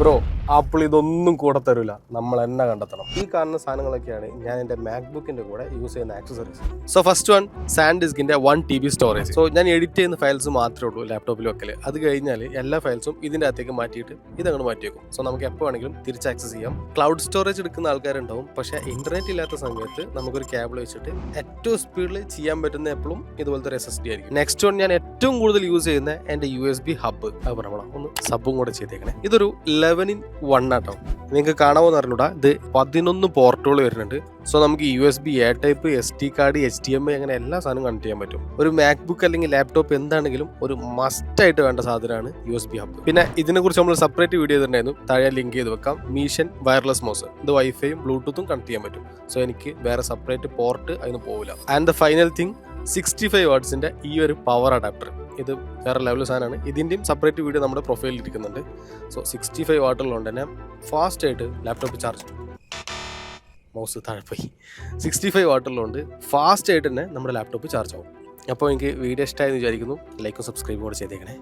Bro apple ഇതൊന്നും കൂടെ തരില്ല, നമ്മൾ എന്നെ കണ്ടെത്തണം. ഈ കാണുന്ന സാധനങ്ങളൊക്കെയാണ് ഞാൻ എൻ്റെ മാക്ബുക്കിന്റെ കൂടെ യൂസ് ചെയ്യുന്ന ആക്സസറീസ്. സോ ഫസ്റ്റ് വൺ സാൻഡിസ്കിന്റെ 1 TB സ്റ്റോറേജ്. സോ ഞാൻ എഡിറ്റ് ചെയ്യുന്ന ഫയൽസ് മാത്രമേ ഉള്ളൂ ലാപ്ടോപ്പിൽ വെക്കല്. അത് കഴിഞ്ഞാൽ എല്ലാ ഫയൽസും ഇതിന്റെ അകത്തേക്ക് മാറ്റിയിട്ട് ഇതങ്ങോട്ട് മാറ്റി വെക്കും. സോ നമുക്ക് എപ്പോൾ വേണമെങ്കിലും തിരിച്ച് ആക്സസ് ചെയ്യാം. ക്ലൗഡ് സ്റ്റോറേജ് എടുക്കുന്ന ആൾക്കാരുണ്ടാവും, പക്ഷേ ഇന്റർനെറ്റ് ഇല്ലാത്ത സമയത്ത് നമുക്കൊരു കേബിൾ വെച്ചിട്ട് ഏറ്റവും സ്പീഡിൽ ചെയ്യാൻ പറ്റുന്ന എപ്പോഴും ഇതുപോലത്തെ ഒരു SSD ആയിരിക്കും. നെക്സ്റ്റ് വൺ ഞാൻ ഏറ്റവും കൂടുതൽ യൂസ് ചെയ്യുന്ന എൻ്റെ USB ഹബ്ബ്. അത് പറഞ്ഞോളാം, ഒന്ന് സബും കൂടെ ചെയ്തേക്കണേ. ഇതൊരു 11-in-1 ആട്ടോ. നിങ്ങൾക്ക് കാണാമെന്ന് അറിഞ്ഞൂടാ, ഇത് 11 പോർട്ടുകൾ വരുന്നുണ്ട്. സോ നമുക്ക് USB, A type, SD card, HDMI അങ്ങനെ എല്ലാ സാധനവും കണക്ട് ചെയ്യാൻ പറ്റും. ഒരു മാക്ബുക്ക് അല്ലെങ്കിൽ ലാപ്ടോപ്പ് എന്താണെങ്കിലും ഒരു മസ്റ്റ് ആയിട്ട് വേണ്ട സാധനമാണ് USB ഹബ്ബ്. പിന്നെ ഇതിനെക്കുറിച്ച് നമ്മൾ സെപ്പറേറ്റ് വീഡിയോ ചെയ്തിട്ടുണ്ടായിരുന്നു, താഴെ ലിങ്ക് ചെയ്ത് വെക്കാം. മീഷൻ വയർലെസ് മൗസ്, ഇത് വൈഫൈയും ബ്ലൂടൂത്തും കണക്ട് ചെയ്യാൻ പറ്റും. സോ എനിക്ക് വേറെ സെപ്പറേറ്റ് പോർട്ട് അതിന് പോകില്ല. ആൻഡ് ദ ഫൈനൽ തിങ് 65 വാട്ട്സിന്റെ ഈ ഒരു പവർ അഡാപ്റ്റർ. ഇത് വേറെ ലെവൽ സാധനമാണ്. ഇതിൻ്റെയും സെപ്പറേറ്റ് വീഡിയോ നമ്മുടെ പ്രൊഫൈലിൽ ഇരിക്കുന്നുണ്ട്. സോ 65 വാട്ടുള്ളതുകൊണ്ട് തന്നെ ഫാസ്റ്റ് ആയിട്ട് ലാപ്ടോപ്പ് ചാർജ്, മൗസ് താഴെ പോയി, 65 വാട്ടുള്ളതുകൊണ്ട് ഫാസ്റ്റ് ആയിട്ട് തന്നെ നമ്മുടെ ലാപ്ടോപ്പ് ചാർജ് ആവും. അപ്പോൾ എനിക്ക് വീഡിയോ ഇഷ്ടമായെന്ന് വിചാരിക്കുന്നു. ലൈക്കും സബ്സ്ക്രൈബും കൂടെ ചെയ്തേക്കണേ.